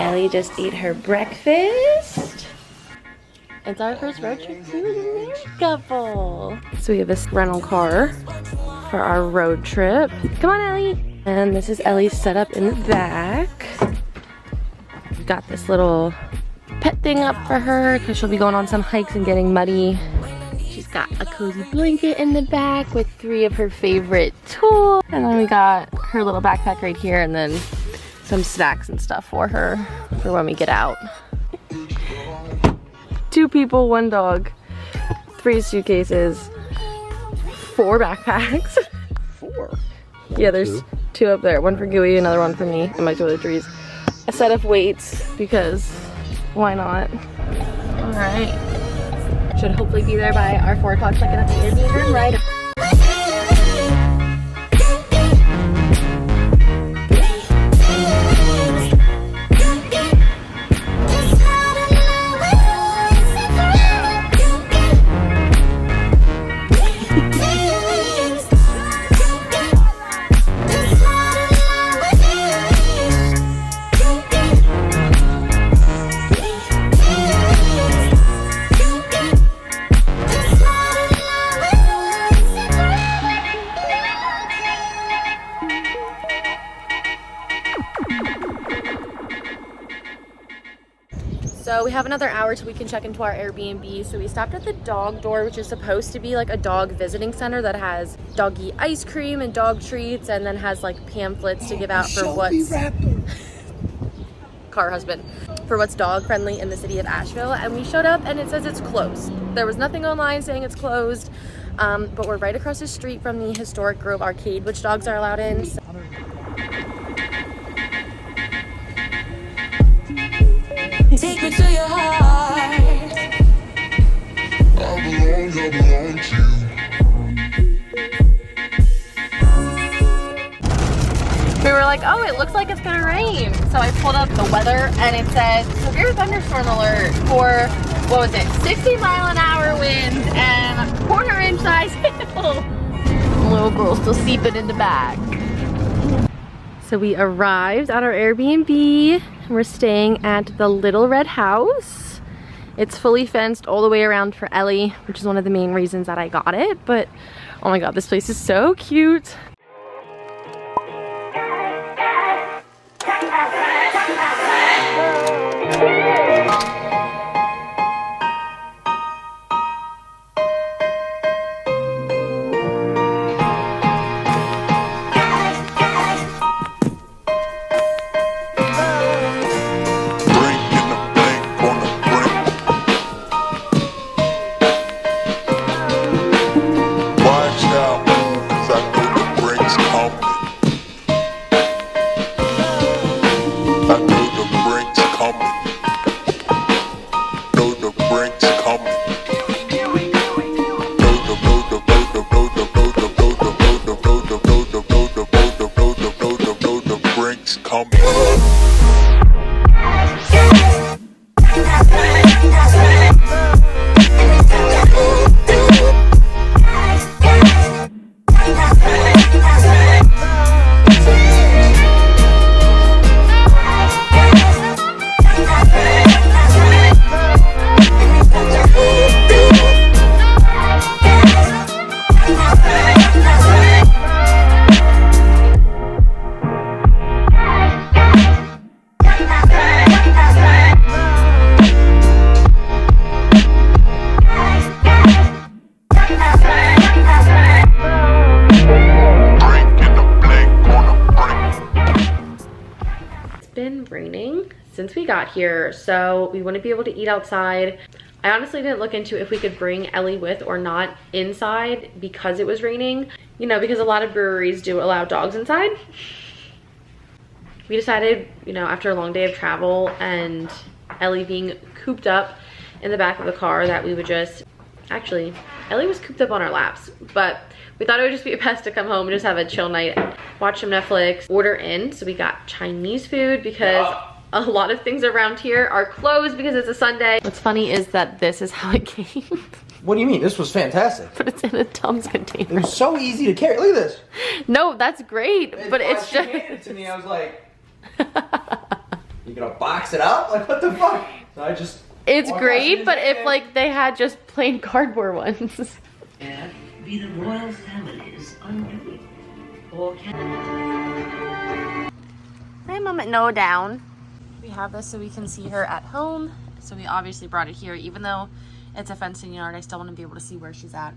Ellie just ate her breakfast. It's our first road trip to the couple. So we have this rental car for our road trip. Come on, Ellie. And this is Ellie's setup in the back. We've got this little pet thing up for her because she'll be going on some hikes and getting muddy. She's got a cozy blanket in the back with 3 of her favorite tools. And then we got her little backpack right here and then some snacks and stuff for her for when we get out. 2 people, 1 dog, 3 suitcases, 4 backpacks. 4? Yeah, there's 2 up there. 1 for Gooey, another one for me and my toiletries. A set of weights because why not? All right. Should hopefully be there by our 4 o'clock check-in at the Airbnb, right? So we have another hour till we can check into our Airbnb. So we stopped at the dog door, which is supposed to be like a dog visiting center that has doggy ice cream and dog treats, and then has like pamphlets to give out for what's car husband for what's dog friendly in the city of Asheville. And we showed up and it says it's closed. There was nothing online saying it's closed, but we're right across the street from the historic Grove Arcade, which dogs are allowed in. So take me to your heart. I belong to you. we were like, oh, it looks like it's gonna rain. So I pulled up the weather and it said severe thunderstorm alert for, what was it, 60-mile-an-hour winds and 1/4-inch size hail. Little girl still sleeping in the back. So we arrived at our Airbnb. We're staying at the Little Red House. It's fully fenced all the way around for Ellie, which is one of the main reasons that I got it. But oh my god, this place is so cute. Since we got here, so we wouldn't be able to eat outside. I honestly didn't look into if we could bring Ellie with or not inside because it was raining, you know, because a lot of breweries do allow dogs inside. We decided, you know, after a long day of travel and Ellie being cooped up in the back of the car, that we would just, actually Ellie was cooped up on our laps, but we thought it would just be best to come home and just have a chill night, watch some Netflix, order in. So we got Chinese food because a lot of things around here are closed because it's a Sunday. What's funny is that this is how it came. What do you mean? This was fantastic. But it's in a Tums container. It was so easy to carry. Look at this. No, that's great, but it's just... She handed it to me, I was like... You gonna box it up? Like, what the fuck? So I just... It's Oh, great, gosh, but it's- if like they had just plain cardboard ones. That be the royal family's undoing. Or can Hi, Mama. No, down. We have this so we can see her at home. So we obviously brought it here, even though it's a fenced-in yard. I still want to be able to see where she's at.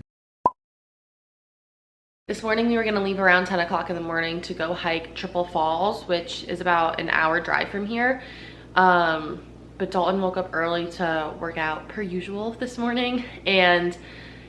This morning we were going to leave around 10 o'clock in the morning to go hike Triple Falls, which is about an hour drive from here. But Dalton woke up early to work out per usual this morning, and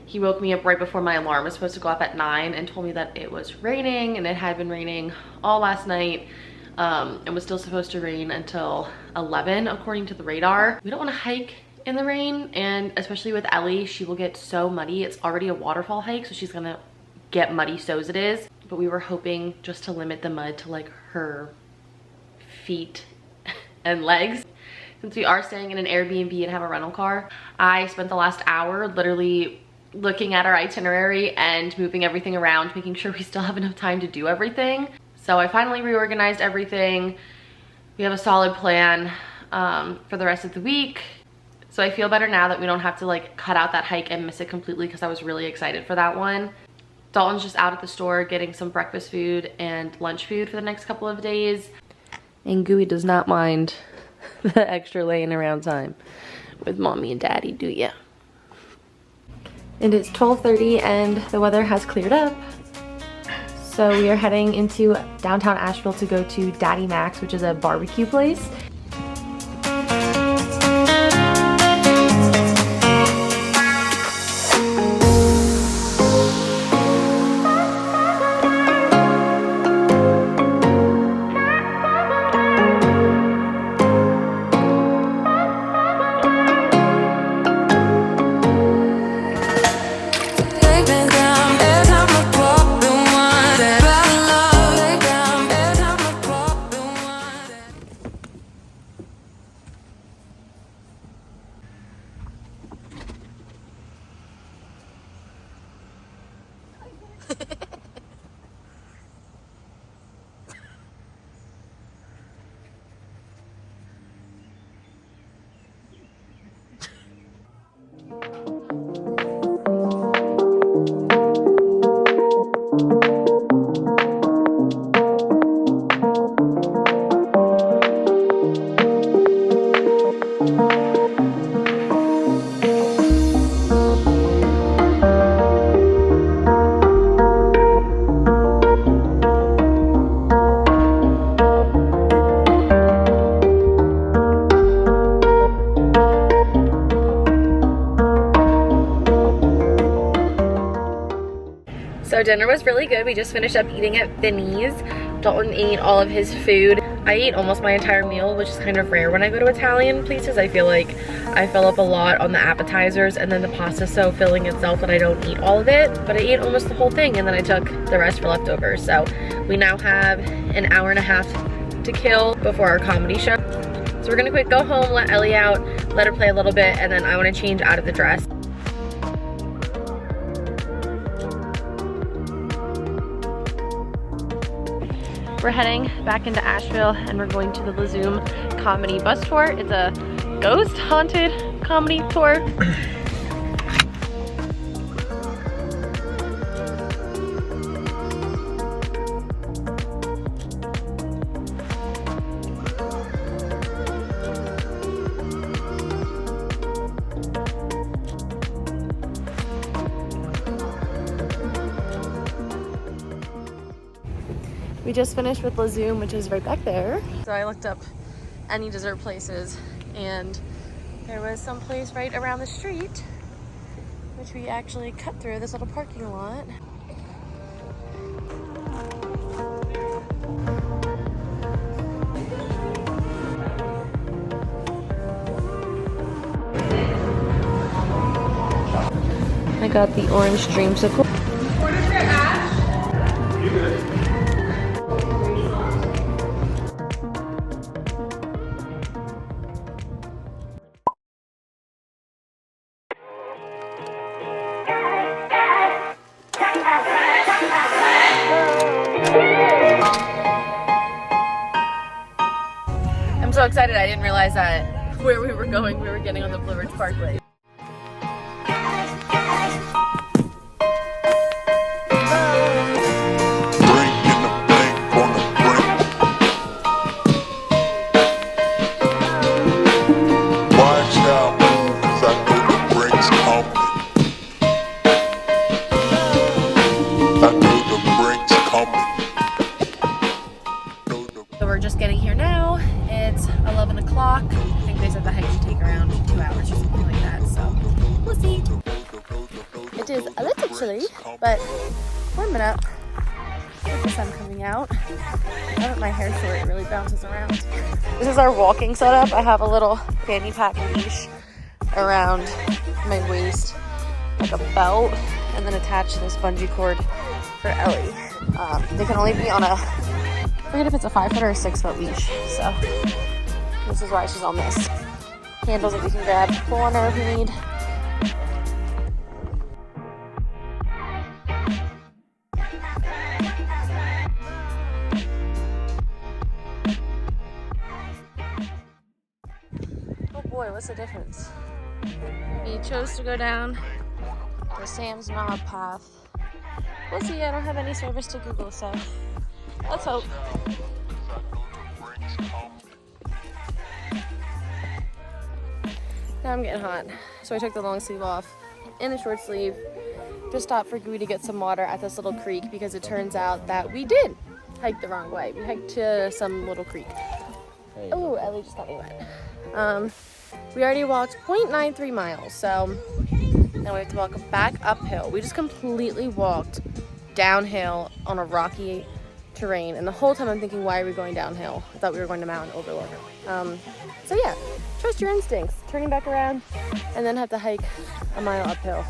he woke me up right before my alarm was supposed to go off at 9 and told me that it was raining, and it had been raining all last night. It was still supposed to rain until 11 according to the radar. We don't want to hike in the rain, and especially with Ellie, she will get so muddy. It's already a waterfall hike, so she's gonna get muddy so as it is. But we were hoping just to limit the mud to like her feet and legs. Since we are staying in an Airbnb and have a rental car, I spent the last hour literally looking at our itinerary and moving everything around, making sure we still have enough time to do everything. So I finally reorganized everything. We have a solid plan for the rest of the week. So I feel better now that we don't have to like cut out that hike and miss it completely, because I was really excited for that one. Dalton's just out at the store getting some breakfast food and lunch food for the next couple of days. And Gooey does not mind the extra laying around time with mommy and daddy, do ya? It is 12:30 and the weather has cleared up. So we are heading into downtown Asheville to go to Daddy Mac's, which is a barbecue place. So dinner was really good. We just finished up eating at Vinny's. Dalton ate all of his food. I ate almost my entire meal, which is kind of rare when I go to Italian places. I feel like I fill up a lot on the appetizers, and then the pasta's so filling itself that I don't eat all of it. But I ate almost the whole thing, and then I took the rest for leftovers. So we now have an hour and a half to kill before our comedy show. So we're gonna quick go home, let Ellie out, let her play a little bit, and then I wanna change out of the dress. We're heading back into Asheville, and we're going to the Lazoom comedy bus tour. It's a ghost haunted comedy tour. We just finished with Lazoom, which is right back there. So I looked up any dessert places, and there was some place right around the street, which we actually cut through this little parking lot. I got the orange dreamsicle. so excited I didn't realize that where we were going, we were getting on the Blue Ridge Parkway. So we're just getting here now. It's 11 o'clock. I think they said the hike should take around 2 hours or something like that, so we'll see. It is a little chilly, but warming up with the sun coming out. Now that my hair's short, it really bounces around. This is our walking setup. I have a little fanny pack leash around my waist, like a belt, and then attach this bungee cord for Ellie. They can only be on a, I forget if it's a 5-foot or a 6-foot leash, so this is why she's on this. Handles that we can grab, pull on her if we need. Oh boy, what's the difference? We chose to go down the Sam's Knob path. We'll see, I don't have any service to Google, so let's hope. Now I'm getting hot, so I took the long sleeve off and the short sleeve. Just stopped for Gooey to get some water at this little creek because it turns out that we did hike the wrong way. We hiked to some little creek. Oh, Ellie just got me wet. We already walked 0.93 miles, so now we have to walk back uphill. We just completely walked downhill on a rocky terrain, and the whole time I'm thinking, why are we going downhill? I thought we were going to Mountain Overlook. So yeah, trust your instincts. Turning back around and then have to hike a mile uphill.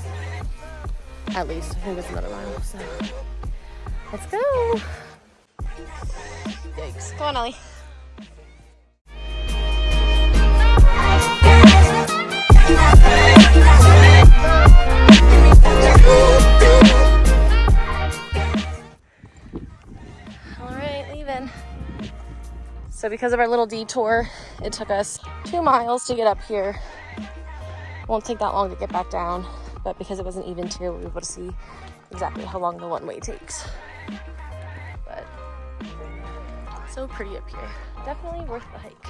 At least, I think it's another mile, so let's go. Yikes. Come on, Ellie. So because of our little detour, it took us 2 miles to get up here. Won't take that long to get back down, but because it was an even tier, we were able to see exactly how long the one-way takes. But so pretty up here. Definitely worth the hike.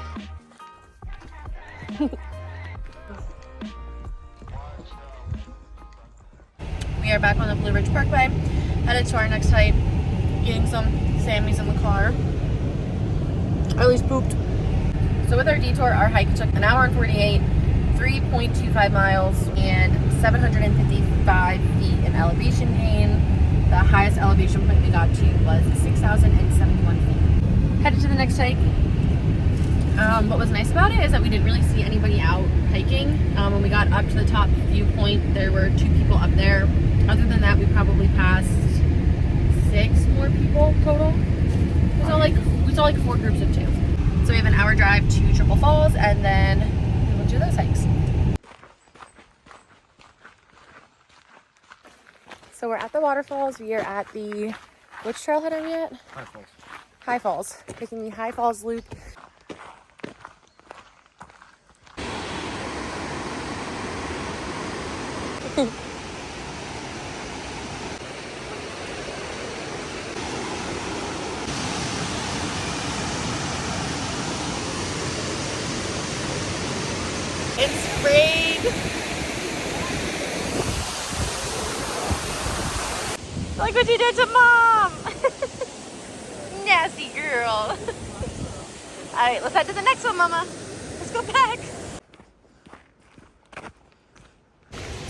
We are back on the Blue Ridge Parkway, headed to our next hike, getting some Sammys in the car. Or at least pooped. So with our detour, our hike took 1 hour and 48, 3.25 miles, and 755 feet in elevation gain. The highest elevation point we got to was 6,071 feet. Headed to the next hike. What was nice about it is that we didn't really see anybody out hiking. When we got up to the top viewpoint, there were 2 people up there. Other than that, we probably passed 6 more people total. We saw like 4 groups of 2. So we have an hour drive to Triple Falls, and then we will do those hikes. So we're at the waterfalls. We are at the, which trailhead are we at? High Falls. High Falls. Taking the High Falls loop. It sprayed. Look what you did to Mom. Nasty girl. Alright, let's head to the next one, Mama. Let's go back.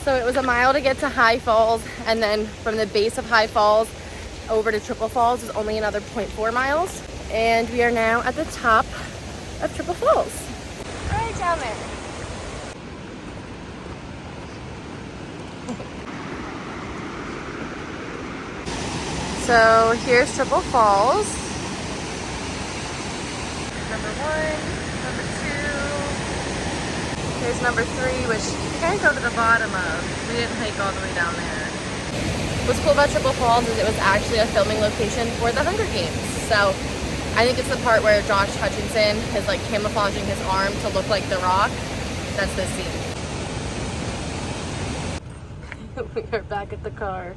So it was a mile to get to High Falls, and then from the base of High Falls over to Triple Falls is only another 0.4 miles. And we are now at the top of Triple Falls. Right down there. So here's Triple Falls. Number 1, number 2. Here's number 3, which you can go to the bottom of. We didn't hike all the way down there. What's cool about Triple Falls is it was actually a filming location for the Hunger Games. So I think it's the part where Josh Hutchinson is like camouflaging his arm to look like The Rock. That's this scene. We are back at the car.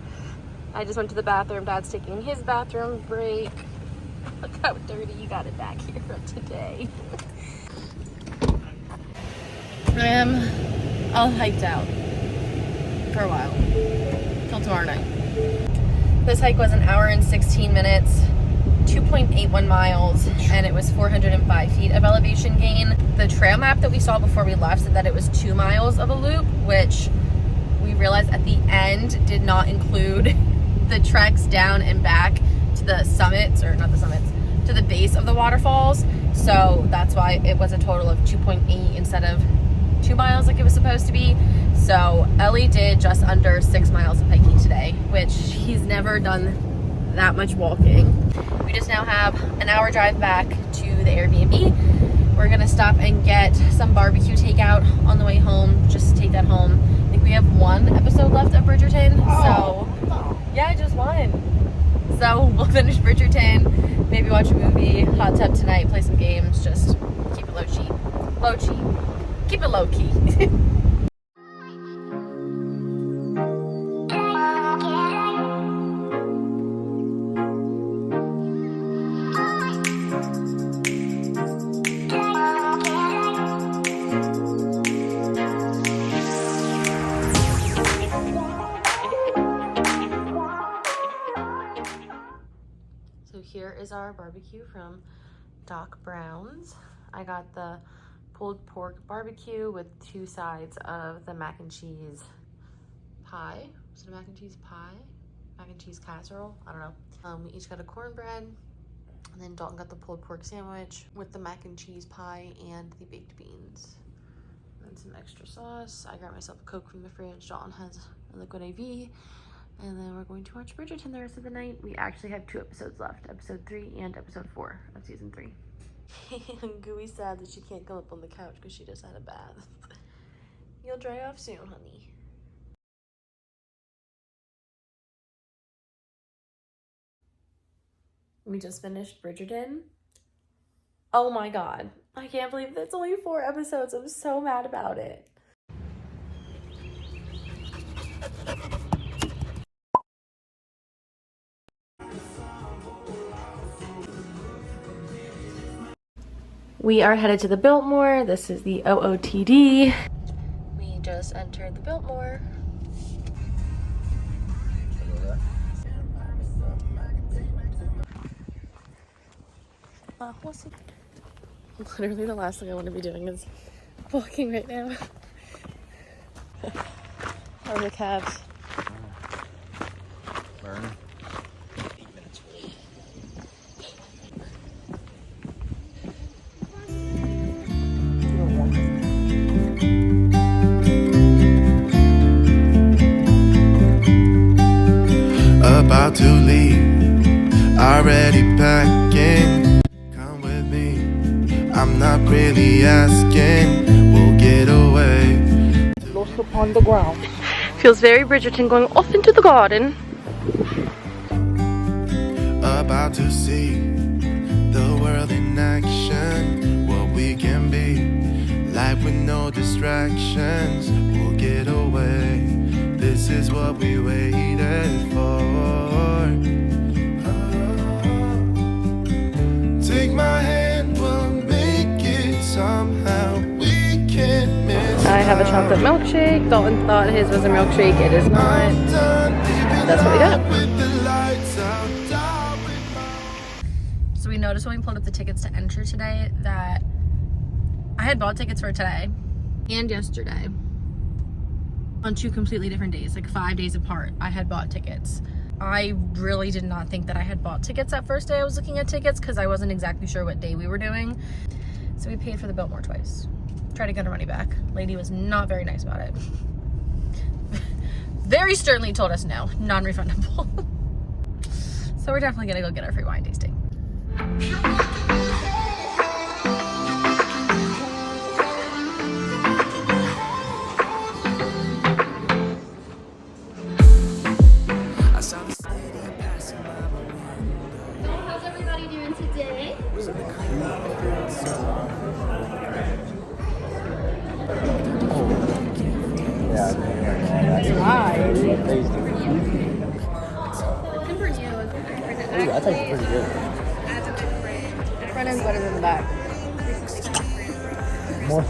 I just went to the bathroom. Dad's taking his bathroom break. Look how dirty you got it back here from today. I am all hiked out for a while. Till tomorrow night. This hike was an hour and 16 minutes, 2.81 miles, and it was 405 feet of elevation gain. The trail map that we saw before we left said that it was 2 miles of a loop, which we realized at the end did not include the treks down and back to the summits, or not the summits, to the base of the waterfalls. So that's why it was a total of 2.8 instead of 2 miles like it was supposed to be. So Ellie did just under 6 miles of hiking today, which he's never done that much walking. We just now have an hour drive back to the Airbnb. We're gonna stop and get some barbecue takeout on the way home, just take that home. I think we have 1 episode left of Bridgerton, so yeah, just 1. So we'll finish Bridgerton, maybe watch a movie, hot tub tonight, play some games, just keep it low key. Low key. Keep it low key. So here is our barbecue from Doc Brown's. I got the pulled pork barbecue with 2 sides of the mac and cheese pie. Was it a mac and cheese pie? Mac and cheese casserole? I don't know. We each got a cornbread, and then Dalton got the pulled pork sandwich with the mac and cheese pie and the baked beans. And some extra sauce. I got myself a Coke from the fridge. Dalton has a liquid IV. And then we're going to watch Bridgerton the rest of the night. We actually have 2 episodes left, episode 3 and episode 4 of season 3. Gooey's sad that she can't come up on the couch because she just had a bath. You'll dry off soon, honey. We just finished Bridgerton. Oh my god. I can't believe that's only 4 episodes. I'm so mad about it. We are headed to the Biltmore. This is the OOTD. We just entered the Biltmore. Literally the last thing I want to be doing is walking right now. How are the calves? Burn. About to leave, already packing. Come with me, I'm not really asking. We'll get away. Lost upon the ground. Feels very Bridgerton going off into the garden. About to see the world in action. What we can be, life with no distractions. We'll get away. This is what we waited for. Take my hand, we'll make it somehow. We can't miss. I have a chocolate milkshake. Dalton thought his was a milkshake. It is not. That's what we got. So we noticed when we pulled up the tickets to enter today that I had bought tickets for today and yesterday on 2 completely different days, like 5 days apart. I had bought tickets. I really did not think that I had bought tickets that first day I was looking at tickets because I wasn't exactly sure what day we were doing. So we paid for the Biltmore twice. Tried to get our money back. Lady was not very nice about it. Very sternly told us no, non-refundable. So we're definitely gonna go get our free wine tasting. How's everybody doing today? Ooh, that tastes pretty good. The front end's better than the back. More.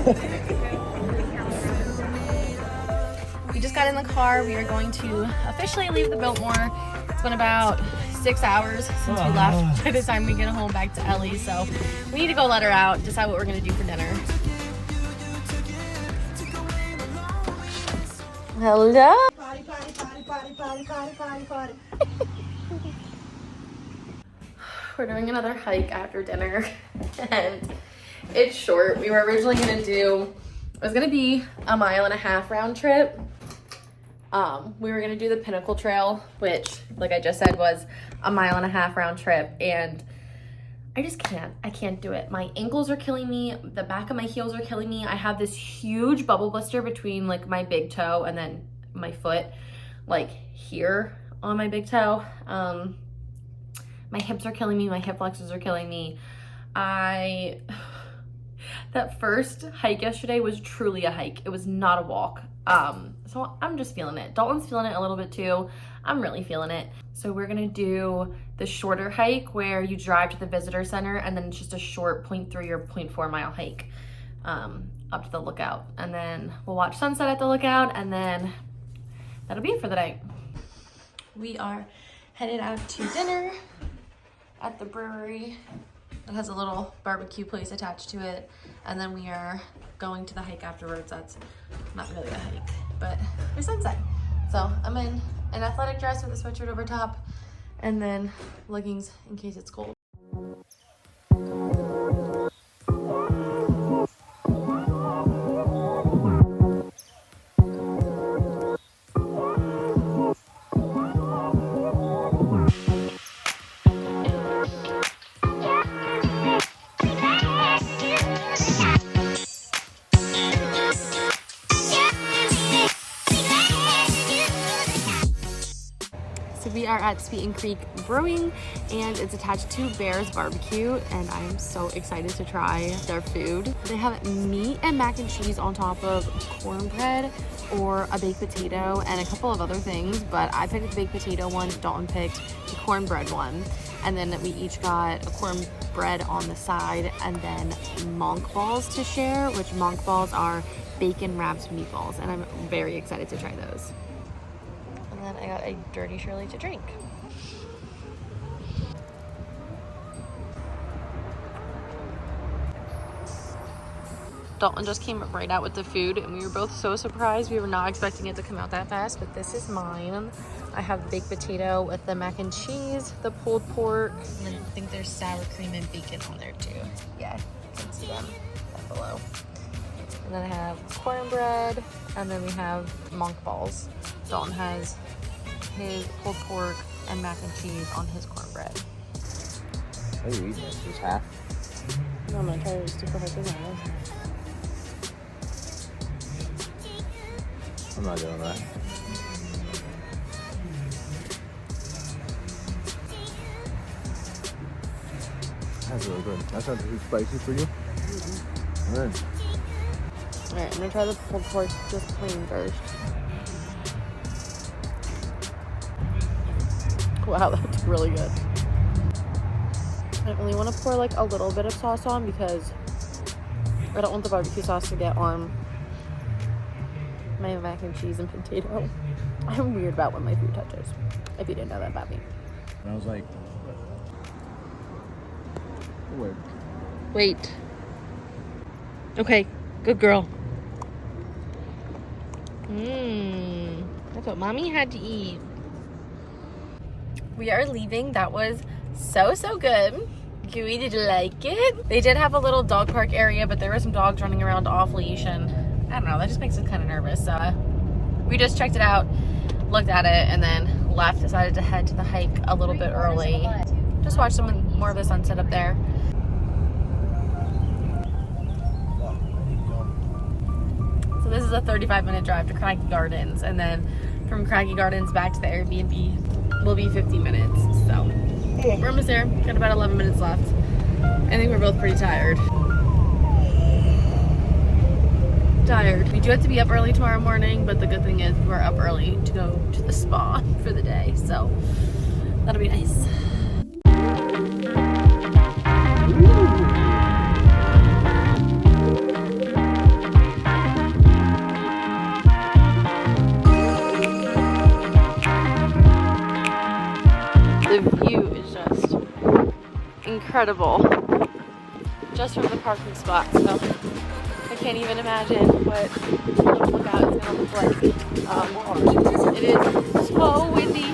We just got in the car. We are going to officially leave the Biltmore. It's been about 6 hours since we left by the time we get home back to Ellie. So we need to go let her out, decide what we're gonna do for dinner. Hello. Party, party, party, party, party, party, party, party. We're doing another hike after dinner and it's short. We were originally gonna do, it was gonna be a 1.5 mile round trip. We were gonna do the Pinnacle Trail, which, like I just said, was a 1.5 mile round trip, and I just can't. I can't do it. My ankles are killing me. The back of my heels are killing me. I have this huge bubble blister between like my big toe and then my foot, like here on my big toe. My hips are killing me. My hip flexors are killing me. That first hike yesterday was truly a hike. It was not a walk. So I'm just feeling it. Dalton's feeling it a little bit too. I'm really feeling it. So we're gonna do the shorter hike where you drive to the visitor center and then it's just a short 0.3 or 0.4 mile hike up to the lookout. And then we'll watch sunset at the lookout and then that'll be it for the night. We are headed out to dinner at the brewery. It has a little barbecue place attached to it. And then we are going to the hike afterwards. That's not really a hike, but there's sunset. So I'm in an athletic dress with a sweatshirt over top and then leggings in case it's cold. We are at Sweeten Creek Brewing and it's attached to Bear's Barbecue and I'm so excited to try their food. They have meat and mac and cheese on top of cornbread or a baked potato and a couple of other things, but I picked the baked potato one, Dalton picked the cornbread one, and then we each got a cornbread on the side and then monk balls to share, which monk balls are bacon wrapped meatballs, and I'm very excited to try those. And then I got a Dirty Shirley to drink. Dalton just came right out with the food and we were both so surprised. We were not expecting it to come out that fast, but this is mine. I have the baked potato with the mac and cheese, the pulled pork, and then I think there's sour cream and bacon on there too. Yeah, you can see them down below. And then I have cornbread, and then we have monk balls. Dalton has his pulled pork and mac and cheese on his cornbread. How are you eating this? Just half? No, I'm gonna try to super hard this. I'm not doing that. That's really good. That's not too spicy for you? Mm-hmm. Good. Alright, I'm gonna try the pulled pork just plain first. Wow, that's really good. I only want to pour like a little bit of sauce on because I don't want the barbecue sauce to get on my mac and cheese and potato. I'm weird about when my food touches, if you didn't know that about me. And I was like, wait. Wait. Okay, good girl. That's what mommy had to eat. We are leaving. That was so good. Gooey, did you like it? They did have a little dog park area, but there were some dogs running around off leash, and I don't know, that just makes us kind of nervous. We just checked it out, looked at it, and then left. Decided to head to the hike a little bit early. Just watch some more of the sunset up there. So this is a 35-minute drive to Craggy Gardens, and then from Craggy Gardens back to the Airbnb will be 50 minutes. So we're almost there. Got about 11 minutes left. I think we're both pretty tired. We do have to be up early tomorrow morning, but the good thing is we're up early to go to the spa for the day, so that'll be nice. The view is just incredible just from the parking spot, so I can't even imagine what the lookout is going to look like. It is so windy.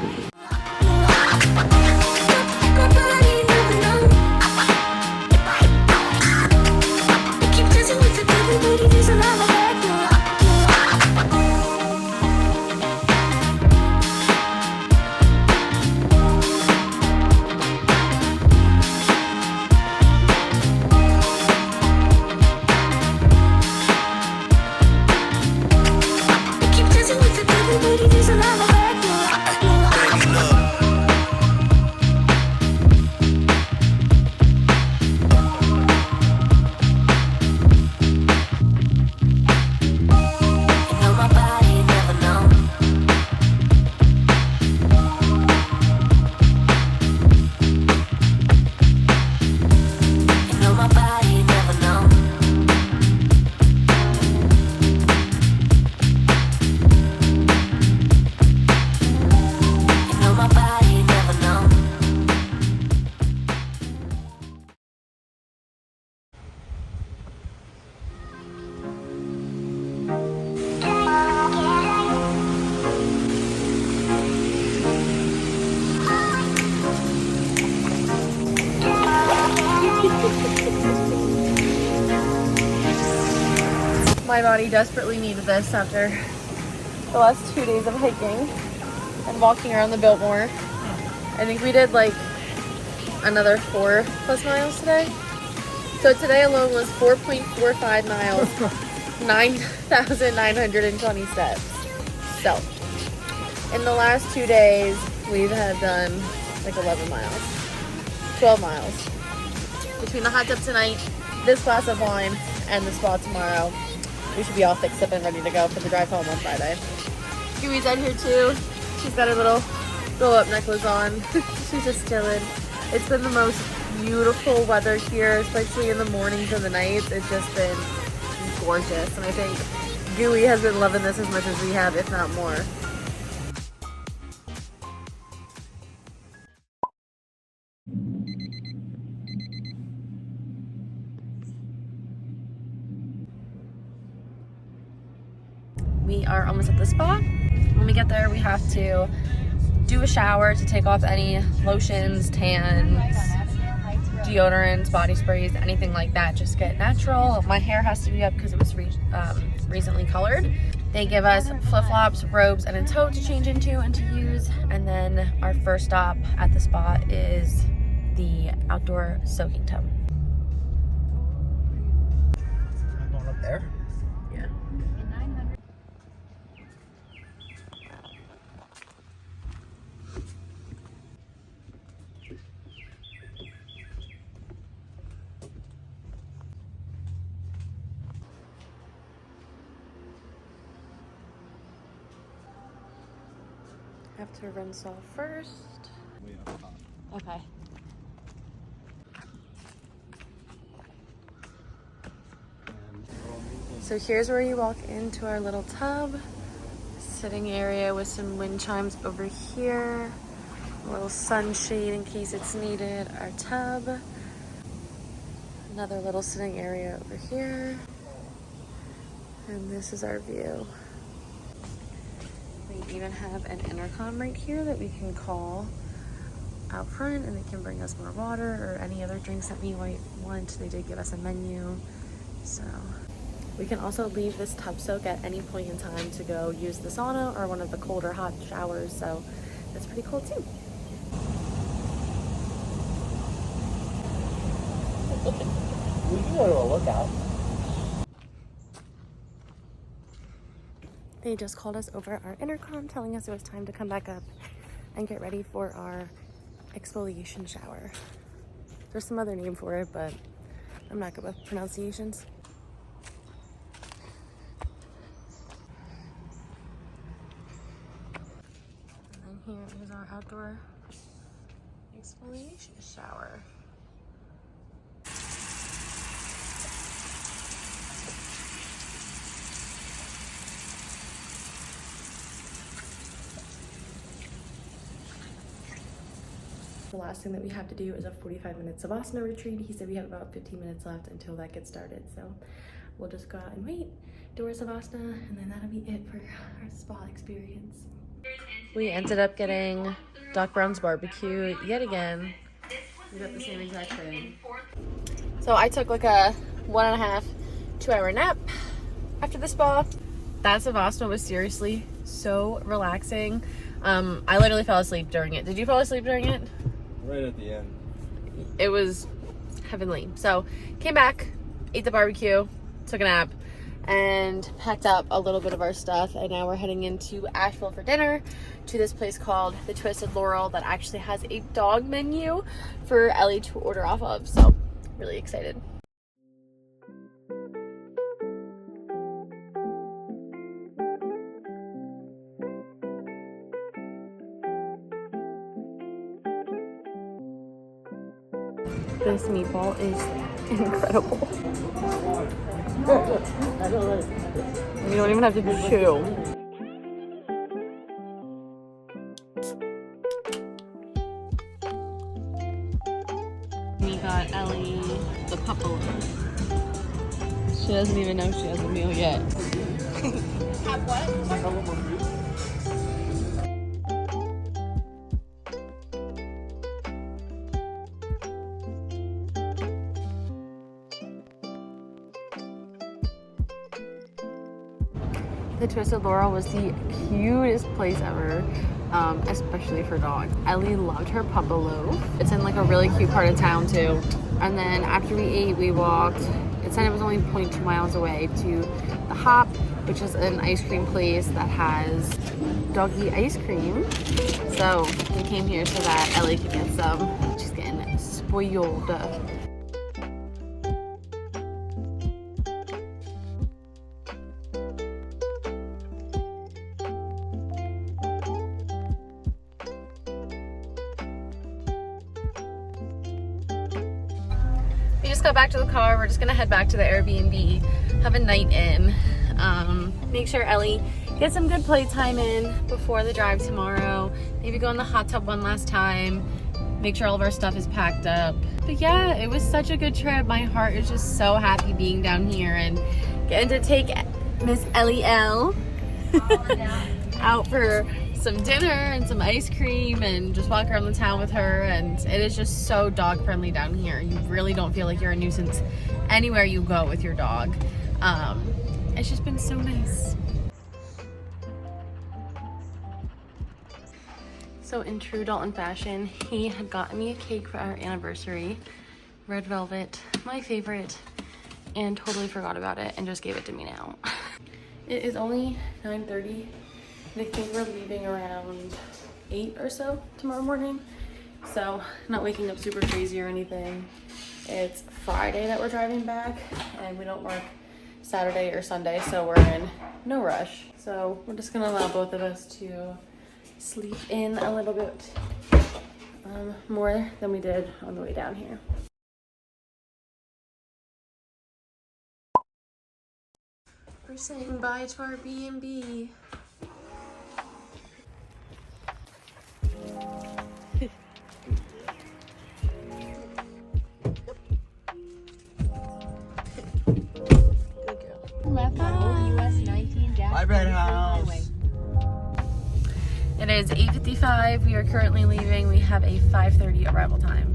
My body desperately needed this after the last 2 days of hiking and walking around the Biltmore. I think we did like another 4+ miles today. So today alone was 4.45 miles, 9,920 steps. So in the last 2 days, we've had done like 11 miles, 12 miles. Between the hot tub tonight, this glass of wine, and the spa tomorrow, we should be all fixed up and ready to go for the drive home on Friday. Kiwi's out here too. She's got her little blow-up necklace on. She's just chilling. It's been the most beautiful weather here, especially in the mornings and the nights. It's just been gorgeous, and I think Gooey has been loving this as much as we have, if not more. We are almost at the spa. When we get there, we have to do a shower to take off any lotions, tans, deodorants, body sprays, anything like that. Just get natural. My hair has to be up because it was recently colored. They give us flip-flops, robes, and a tote to change into and to use. And then our first stop at the spa is the outdoor soaking tub. I'm going up there. Yeah. Have to rinse off first. Okay. So here's where you walk into our little tub. Sitting area with some wind chimes over here. A little sunshade in case it's needed. Our tub. Another little sitting area over here. And this is our view. We even have an intercom right here that we can call out front, and they can bring us more water or any other drinks that we might want. They did give us a menu. So we can also leave this tub soak at any point in time to go use the sauna or one of the cold or hot showers. So that's pretty cool too. We can go to a lookout. They just called us over our intercom telling us it was time to come back up and get ready for our exfoliation shower. There's some other name for it, but I'm not good with pronunciations. And then here is our outdoor exfoliation shower. The last thing that we have to do is a 45-minute Savasana retreat. He said we have about 15 minutes left until that gets started. So we'll just go out and wait, do our Savasana, and then that'll be it for our spa experience. We ended up getting Doc Brown's barbecue yet again. We got the same exact thing. So I took like a 1.5 to 2 hour nap after the spa. That Savasana was seriously so relaxing. I literally fell asleep during it. Did you fall asleep during it? Right at the end. It was heavenly. So came back, ate the barbecue, took a nap, and packed up a little bit of our stuff. And now we're heading into Asheville for dinner to this place called the Twisted Laurel that actually has a dog menu for Ellie to order off of. So really excited. This meatball is incredible. You don't even have to chew. We got Ellie the puppo. She doesn't even know she has a meal yet. Have what? The Twisted Laurel was the cutest place ever, especially for dogs. Ellie loved her puppo loaf. It's in like a really cute part of town too. And then after we ate, we walked. It said it was only 0.2 miles away to the Hop, which is an ice cream place that has doggy ice cream. So we came here so that Ellie could get some. She's getting spoiled. We just got back to the car. We're just gonna head back to the Airbnb, have a night in, make sure Ellie gets some good playtime in before the drive tomorrow, maybe go in the hot tub one last time, make sure all of our stuff is packed up. But yeah, it was such a good trip. My heart is just so happy being down here and getting to take Miss Ellie L out for some dinner and some ice cream and just walk around the town with her. And it is just so dog friendly down here. You really don't feel like you're a nuisance anywhere you go with your dog. It's just been so nice. So in true Dalton fashion, he had gotten me a cake for our anniversary, red velvet, my favorite, and totally forgot about it and just gave it to me now. It is only 9:30. I think we're leaving around 8 or so tomorrow morning. So not waking up super crazy or anything. It's Friday that we're driving back and we don't work Saturday or Sunday, so we're in no rush. So we're just gonna allow both of us to sleep in a little bit more than we did on the way down here. We're saying bye to our B&B. It is 8:55. We are currently leaving. We have a 5:30 arrival time.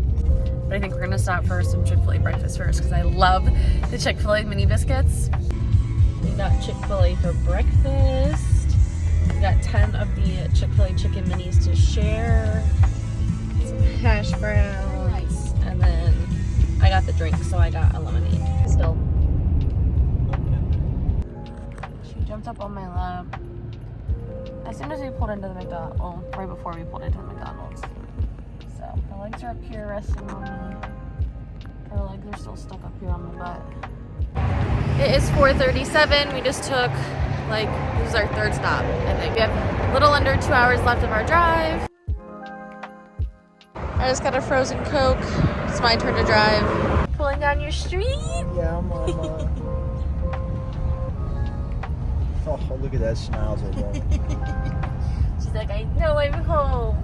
But I think we're gonna stop for some Chick-fil-A breakfast first because I love the Chick-fil-A mini biscuits. We got Chick-fil-A for breakfast. We got 10 of the Chick-fil-A chicken minis to share. Some hash browns. And then I got the drink, so I got a lemonade. Still. She jumped up on my lap as soon as we pulled into the McDonald's. Well, right before we pulled into the McDonald's. So her legs are up here resting on me. Their legs are still stuck up here on my butt. It is 4:37. We just took, like, this is our third stop. I think we have a little under 2 hours left of our drive. I just got a frozen Coke. It's my turn to drive. Pulling down your street. Yeah, I'm on. Oh, look at that schnauzle, bro. She's like, I know I'm home.